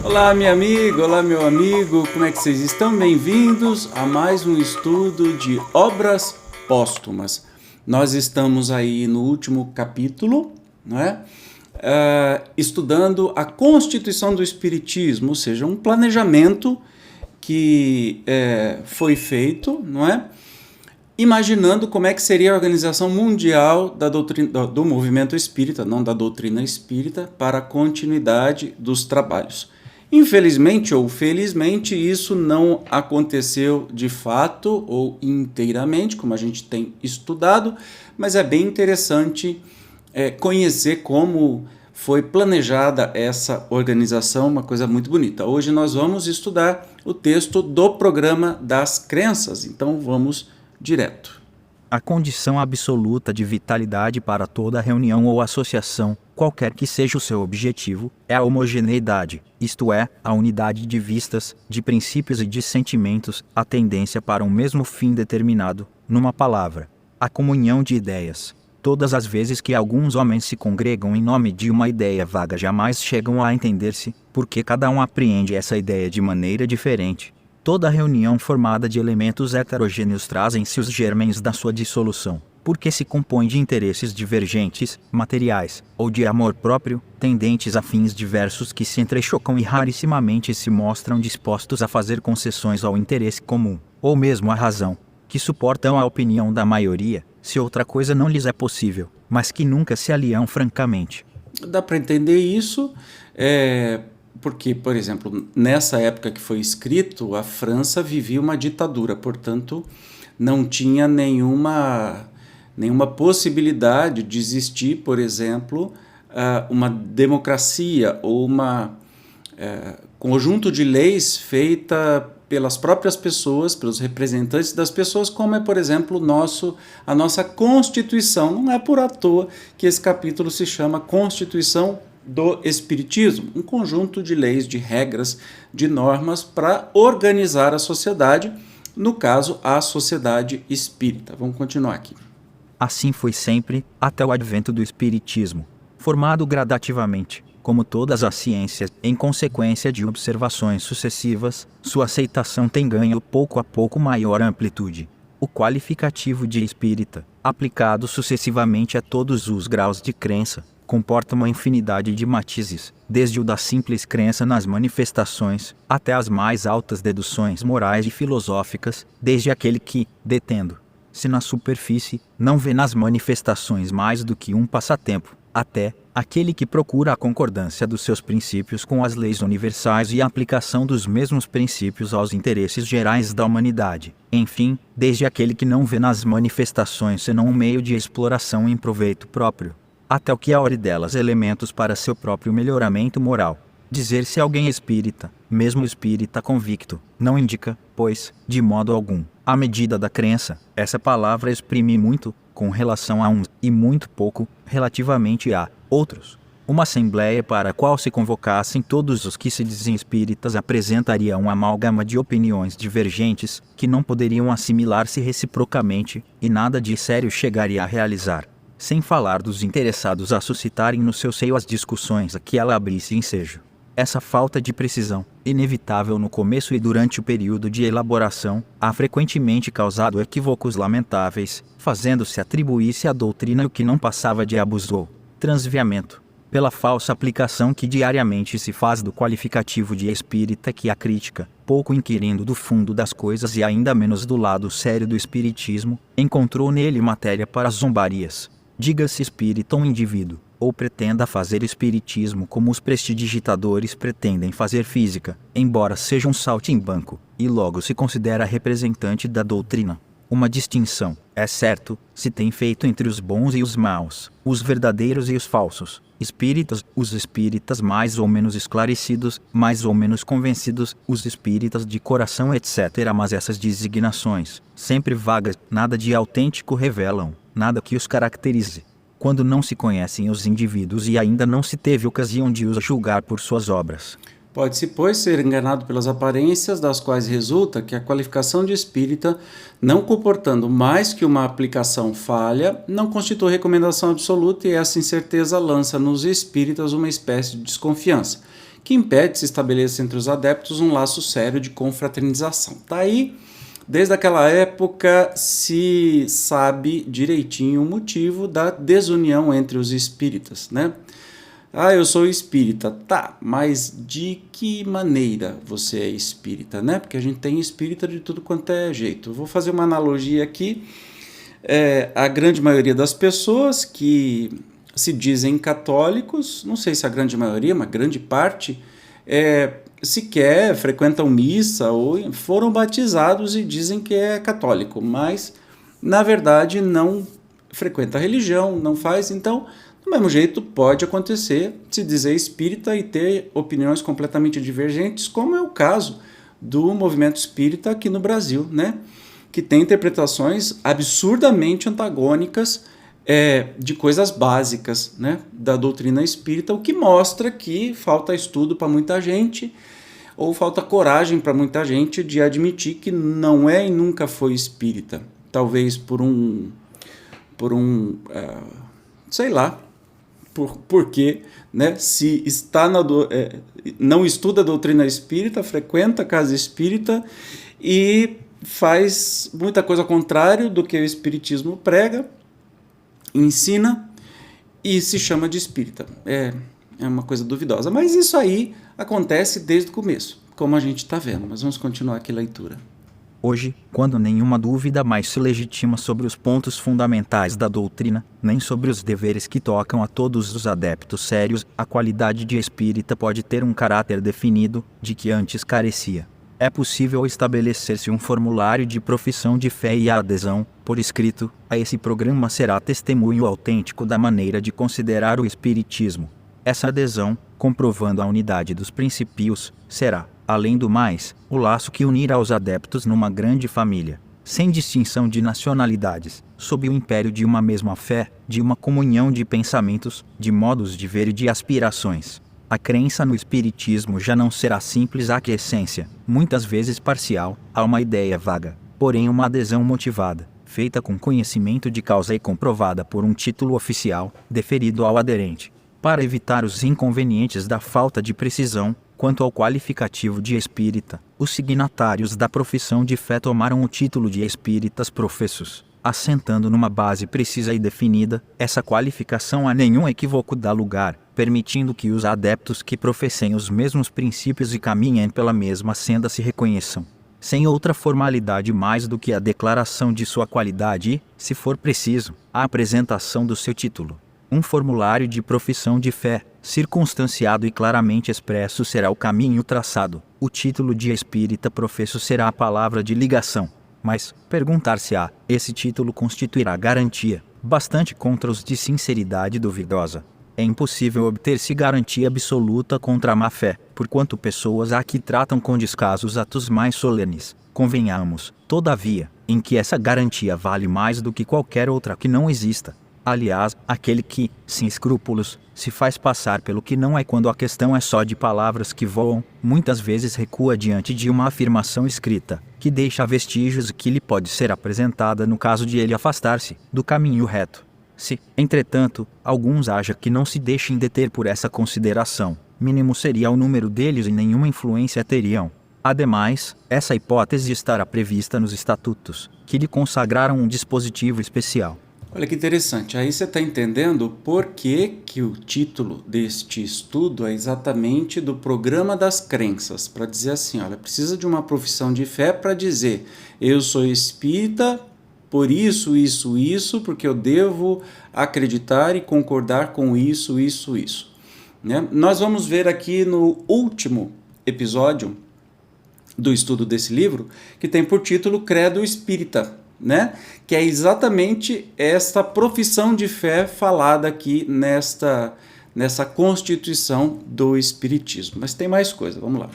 Olá, minha amiga, olá, meu amigo, como é que vocês estão? Bem-vindos a mais um estudo de obras póstumas. Nós estamos aí no último capítulo, não é? Estudando a constituição do Espiritismo, ou seja, um planejamento que foi feito, não é? Imaginando como é que seria a organização mundial da doutrina, do movimento espírita, não da doutrina espírita, para a continuidade dos trabalhos. Infelizmente ou felizmente, isso não aconteceu de fato ou inteiramente, como a gente tem estudado, mas é bem interessante conhecer como foi planejada essa organização, uma coisa muito bonita. Hoje nós vamos estudar o texto do Programa das Crenças, então vamos direto. A condição absoluta de vitalidade para toda reunião ou associação, qualquer que seja o seu objetivo, é a homogeneidade, isto é, a unidade de vistas, de princípios e de sentimentos, a tendência para um mesmo fim determinado, numa palavra, a comunhão de ideias. Todas as vezes que alguns homens se congregam em nome de uma ideia vaga jamais chegam a entender-se, porque cada um apreende essa ideia de maneira diferente. Toda reunião formada de elementos heterogêneos trazem-se os germens da sua dissolução, porque se compõe de interesses divergentes, materiais, ou de amor próprio, tendentes a fins diversos que se entrechocam e rarissimamente se mostram dispostos a fazer concessões ao interesse comum, ou mesmo à razão, que suportam a opinião da maioria, se outra coisa não lhes é possível, mas que nunca se aliam francamente. Dá para entender isso, porque, por exemplo, nessa época que foi escrito, a França vivia uma ditadura, portanto, não tinha nenhuma possibilidade de existir, por exemplo, uma democracia ou conjunto de leis feita pelas próprias pessoas, pelos representantes das pessoas, como é, por exemplo, a nossa Constituição. Não é por à toa que esse capítulo se chama Constituição do Espiritismo, um conjunto de leis, de regras, de normas para organizar a sociedade, no caso, a sociedade espírita. Vamos continuar aqui. Assim foi sempre, até o advento do Espiritismo, formado gradativamente, como todas as ciências, em consequência de observações sucessivas, sua aceitação tem ganho pouco a pouco maior amplitude. O qualificativo de espírita, aplicado sucessivamente a todos os graus de crença, comporta uma infinidade de matizes, desde o da simples crença nas manifestações, até as mais altas deduções morais e filosóficas, desde aquele que, detendo-se na superfície, não vê nas manifestações mais do que um passatempo, até aquele que procura a concordância dos seus princípios com as leis universais e a aplicação dos mesmos princípios aos interesses gerais da humanidade. Enfim, desde aquele que não vê nas manifestações senão um meio de exploração em proveito próprio, até o que aure delas elementos para seu próprio melhoramento moral. Dizer-se alguém espírita, mesmo espírita convicto, não indica, pois, de modo algum, a medida da crença. Essa palavra exprime muito, com relação a uns, e muito pouco, relativamente a outros. Uma assembleia para a qual se convocassem todos os que se dizem espíritas apresentaria uma amálgama de opiniões divergentes, que não poderiam assimilar-se reciprocamente, e nada de sério chegaria a realizar. Sem falar dos interessados a suscitarem no seu seio as discussões a que ela abrisse ensejo. Essa falta de precisão, inevitável no começo e durante o período de elaboração, há frequentemente causado equívocos lamentáveis, fazendo-se atribuir-se à doutrina o que não passava de abuso ou transviamento, pela falsa aplicação que diariamente se faz do qualificativo de espírita que a crítica, pouco inquirindo do fundo das coisas e ainda menos do lado sério do espiritismo, encontrou nele matéria para zombarias. Diga-se espírita um indivíduo, ou pretenda fazer espiritismo como os prestidigitadores pretendem fazer física, embora seja um saltimbanco, e logo se considera representante da doutrina. Uma distinção, É certo, se tem feito entre os bons e os maus, os verdadeiros e os falsos, espíritas, os espíritas mais ou menos esclarecidos, mais ou menos convencidos, os espíritas de coração, etc. Mas essas designações, sempre vagas, nada de autêntico revelam, nada que os caracterize. Quando não se conhecem os indivíduos e ainda não se teve ocasião de os julgar por suas obras. Pode-se, pois, ser enganado pelas aparências, das quais resulta que a qualificação de espírita, não comportando mais que uma aplicação falha, não constitui recomendação absoluta, e essa incerteza lança nos espíritas uma espécie de desconfiança, que impede se estabeleça entre os adeptos um laço sério de confraternização. Daí, desde aquela época, se sabe direitinho o motivo da desunião entre os espíritas, né? Ah, eu sou espírita. Tá, mas de que maneira você é espírita, né? Porque a gente tem espírita de tudo quanto é jeito. Eu vou fazer uma analogia aqui. A grande maioria das pessoas que se dizem católicos, não sei se a grande maioria, uma grande parte, sequer frequentam missa ou foram batizados e dizem que é católico, mas, na verdade, não frequenta a religião, não faz, então... Do mesmo jeito, pode acontecer se dizer espírita e ter opiniões completamente divergentes, como é o caso do movimento espírita aqui no Brasil, né? Que tem interpretações absurdamente antagônicas de coisas básicas, né? Da doutrina espírita, o que mostra que falta estudo para muita gente, ou falta coragem para muita gente de admitir que não é e nunca foi espírita. Talvez sei lá, porque, né, se está não estuda a doutrina espírita, frequenta a casa espírita e faz muita coisa ao contrário do que o espiritismo prega, ensina e se chama de espírita. É uma coisa duvidosa, mas isso aí acontece desde o começo, como a gente está vendo. Mas vamos continuar aqui a leitura. Hoje, quando nenhuma dúvida mais se legitima sobre os pontos fundamentais da doutrina, nem sobre os deveres que tocam a todos os adeptos sérios, a qualidade de espírita pode ter um caráter definido, de que antes carecia. É possível estabelecer-se um formulário de profissão de fé e a adesão, por escrito, a esse programa será testemunho autêntico da maneira de considerar o espiritismo. Essa adesão, comprovando a unidade dos princípios, será, além do mais, o laço que unirá os adeptos numa grande família, sem distinção de nacionalidades, sob o império de uma mesma fé, de uma comunhão de pensamentos, de modos de ver e de aspirações. A crença no espiritismo já não será simples aquiescência, muitas vezes parcial, a uma ideia vaga, porém uma adesão motivada, feita com conhecimento de causa e comprovada por um título oficial, deferido ao aderente. Para evitar os inconvenientes da falta de precisão, quanto ao qualificativo de espírita, os signatários da profissão de fé tomaram o título de espíritas professos, assentando numa base precisa e definida. Essa qualificação a nenhum equívoco dá lugar, permitindo que os adeptos que professem os mesmos princípios e caminhem pela mesma senda se reconheçam, sem outra formalidade mais do que a declaração de sua qualidade e, se for preciso, a apresentação do seu título. Um formulário de profissão de fé, circunstanciado e claramente expresso, será o caminho traçado. O título de espírita professo será a palavra de ligação. Mas, perguntar-se-á, esse título constituirá garantia, bastante contra os de sinceridade duvidosa. É impossível obter-se garantia absoluta contra a má-fé, porquanto pessoas há que tratam com descaso os atos mais solenes. Convenhamos, todavia, em que essa garantia vale mais do que qualquer outra que não exista. Aliás, aquele que, sem escrúpulos, se faz passar pelo que não é quando a questão é só de palavras que voam, muitas vezes recua diante de uma afirmação escrita, que deixa vestígios e que lhe pode ser apresentada no caso de ele afastar-se do caminho reto. Se, entretanto, alguns haja que não se deixem deter por essa consideração, mínimo seria o número deles e nenhuma influência teriam. Ademais, essa hipótese estará prevista nos estatutos, que lhe consagraram um dispositivo especial. Olha que interessante, aí você está entendendo por que o título deste estudo é exatamente do programa das crenças, para dizer assim, olha, precisa de uma profissão de fé para dizer, eu sou espírita, por isso, porque eu devo acreditar e concordar com isso, né? Nós vamos ver aqui no último episódio do estudo desse livro, que tem por título Credo Espírita, né? Que é exatamente esta profissão de fé falada aqui nessa constituição do Espiritismo. Mas tem mais coisa, vamos lá.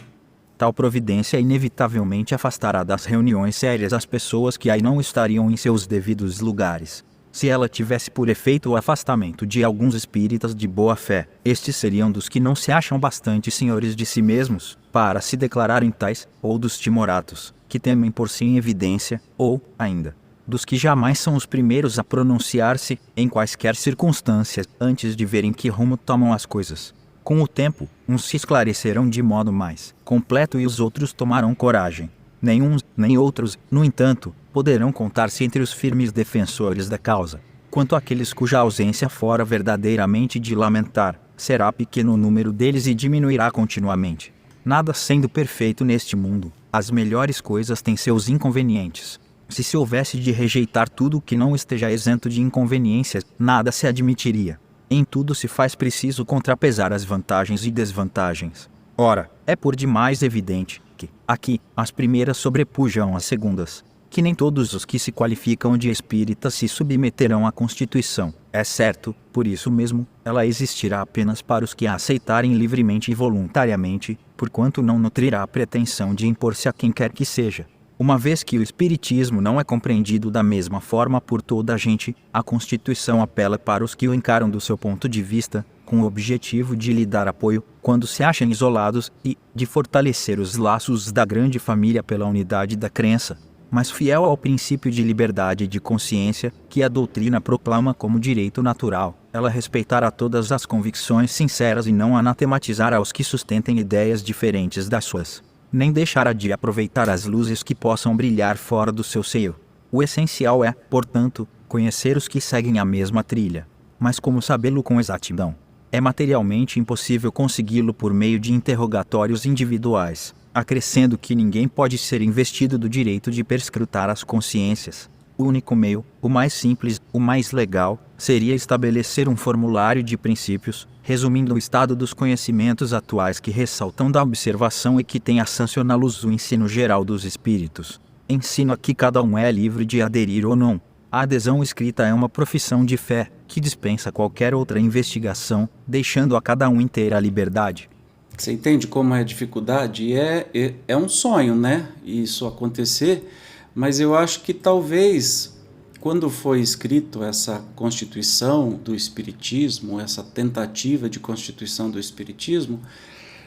Tal providência inevitavelmente afastará das reuniões sérias as pessoas que aí não estariam em seus devidos lugares. Se ela tivesse por efeito o afastamento de alguns espíritas de boa fé, estes seriam dos que não se acham bastante senhores de si mesmos, para se declararem tais, ou dos timoratos, que temem por si em evidência, ou, ainda, dos que jamais são os primeiros a pronunciar-se, em quaisquer circunstâncias, antes de verem que rumo tomam as coisas. Com o tempo, uns se esclarecerão de modo mais completo e os outros tomarão coragem. Nem uns, nem outros, no entanto, poderão contar-se entre os firmes defensores da causa. Quanto àqueles cuja ausência fora verdadeiramente de lamentar, será pequeno o número deles e diminuirá continuamente. Nada sendo perfeito neste mundo, as melhores coisas têm seus inconvenientes. Se houvesse de rejeitar tudo que não esteja isento de inconveniências, nada se admitiria. Em tudo se faz preciso contrapesar as vantagens e desvantagens. Ora, é por demais evidente que, aqui, as primeiras sobrepujam as segundas, que nem todos os que se qualificam de espíritas se submeterão à Constituição. É certo, por isso mesmo, ela existirá apenas para os que a aceitarem livremente e voluntariamente, porquanto não nutrirá a pretensão de impor-se a quem quer que seja. Uma vez que o Espiritismo não é compreendido da mesma forma por toda a gente, a Constituição apela para os que o encaram do seu ponto de vista, com o objetivo de lhe dar apoio, quando se acham isolados, e de fortalecer os laços da grande família pela unidade da crença. Mas fiel ao princípio de liberdade e de consciência, que a doutrina proclama como direito natural, ela respeitará todas as convicções sinceras e não anatematizará os que sustentem ideias diferentes das suas. Nem deixará de aproveitar as luzes que possam brilhar fora do seu seio. O essencial é, portanto, conhecer os que seguem a mesma trilha. Mas como sabê-lo com exatidão? É materialmente impossível consegui-lo por meio de interrogatórios individuais, acrescendo que ninguém pode ser investido do direito de perscrutar as consciências. O único meio, o mais simples, o mais legal, seria estabelecer um formulário de princípios, resumindo o estado dos conhecimentos atuais que ressaltam da observação e que tem a sancioná-los o ensino geral dos espíritos. Ensino a que cada um é livre de aderir ou não. A adesão escrita é uma profissão de fé, que dispensa qualquer outra investigação, deixando a cada um inteira liberdade. Você entende como é a dificuldade? É um sonho, né? Isso acontecer, mas eu acho que talvez, quando foi escrito essa Constituição do Espiritismo, essa tentativa de Constituição do Espiritismo,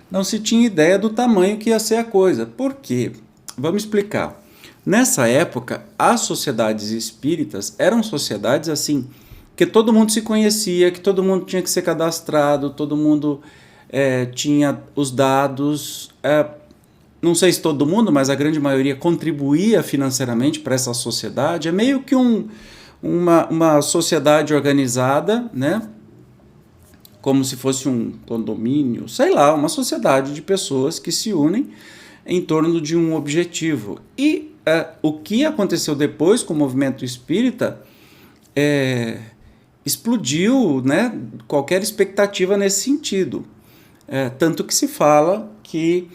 não se tinha ideia do tamanho que ia ser a coisa. Por quê? Vamos explicar. Nessa época, as sociedades espíritas eram sociedades assim, que todo mundo se conhecia, que todo mundo tinha que ser cadastrado, todo mundo tinha os dados, não sei se todo mundo, mas a grande maioria contribuía financeiramente para essa sociedade. É meio que uma sociedade organizada, né? Como se fosse um condomínio, sei lá, uma sociedade de pessoas que se unem em torno de um objetivo. E o que aconteceu depois com o movimento espírita explodiu, né, qualquer expectativa nesse sentido. Tanto que se fala que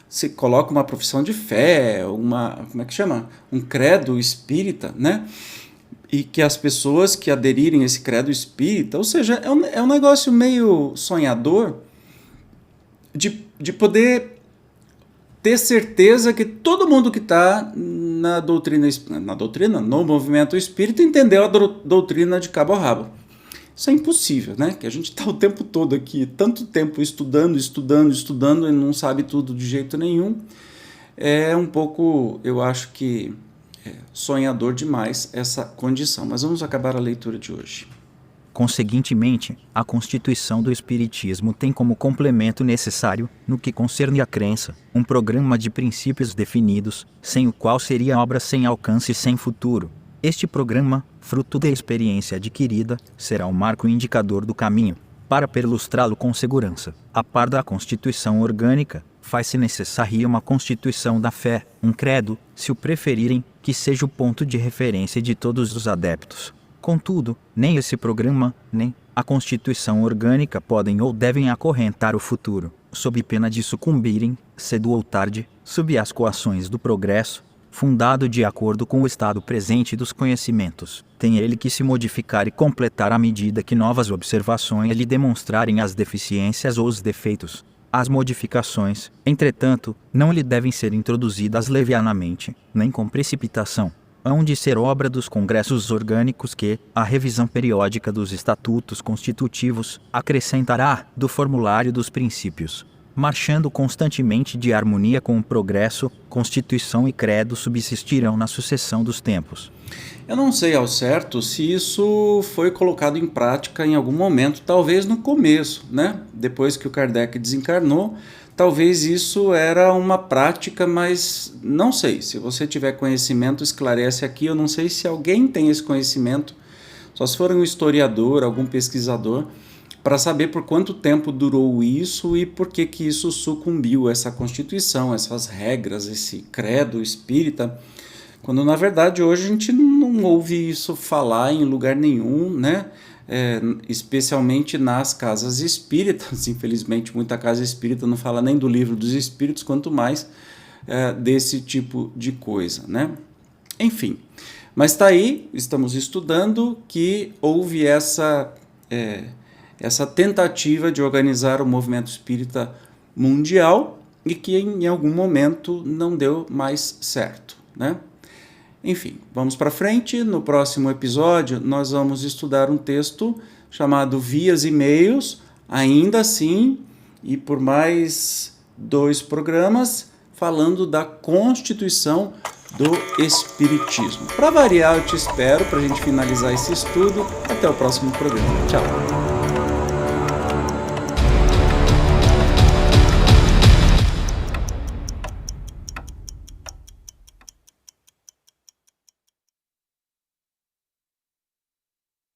se coloca uma profissão de fé, como é que chama? Um credo espírita, né? E que as pessoas que aderirem a esse credo espírita, ou seja, é um negócio meio sonhador de poder ter certeza que todo mundo que está no movimento espírita entendeu a doutrina de cabo a rabo. Isso é impossível, né? Que a gente está o tempo todo aqui, tanto tempo estudando e não sabe tudo de jeito nenhum. É um pouco, eu acho que sonhador demais essa condição. Mas vamos acabar a leitura de hoje. Conseguintemente, a Constituição do Espiritismo tem como complemento necessário, no que concerne à crença, um programa de princípios definidos, sem o qual seria obra sem alcance e sem futuro. Este programa, fruto da experiência adquirida, será o marco indicador do caminho. Para perlustrá-lo com segurança, a par da Constituição orgânica, faz-se necessária uma Constituição da fé, um credo, se o preferirem, que seja o ponto de referência de todos os adeptos. Contudo, nem esse programa, nem a Constituição orgânica podem ou devem acorrentar o futuro, sob pena de sucumbirem, cedo ou tarde, sob as coações do progresso, fundado de acordo com o estado presente dos conhecimentos. Tem ele que se modificar e completar à medida que novas observações lhe demonstrarem as deficiências ou os defeitos. As modificações, entretanto, não lhe devem ser introduzidas levianamente, nem com precipitação. Hão de ser obra dos congressos orgânicos que, a revisão periódica dos estatutos constitutivos, acrescentará do formulário dos princípios, marchando constantemente de harmonia com o progresso, Constituição e Credo subsistirão na sucessão dos tempos. Eu não sei ao certo se isso foi colocado em prática em algum momento, talvez no começo, né? Depois que o Kardec desencarnou, talvez isso era uma prática, mas não sei. Se você tiver conhecimento, esclarece aqui. Eu não sei se alguém tem esse conhecimento, só se for um historiador, algum pesquisador, para saber por quanto tempo durou isso e por que isso sucumbiu, essa Constituição, essas regras, esse credo espírita, quando na verdade hoje a gente não ouve isso falar em lugar nenhum, né? Especialmente nas casas espíritas. Infelizmente muita casa espírita não fala nem do livro dos espíritos, quanto mais desse tipo de coisa, né? Enfim, mas está aí, estamos estudando que houve essa tentativa de organizar o movimento espírita mundial e que em algum momento não deu mais certo, né? Enfim, vamos para frente. No próximo episódio nós vamos estudar um texto chamado Vias e Meios, ainda assim, e por mais 2 programas, falando da Constituição do Espiritismo. Para variar, eu te espero para a gente finalizar esse estudo. Até o próximo programa. Tchau!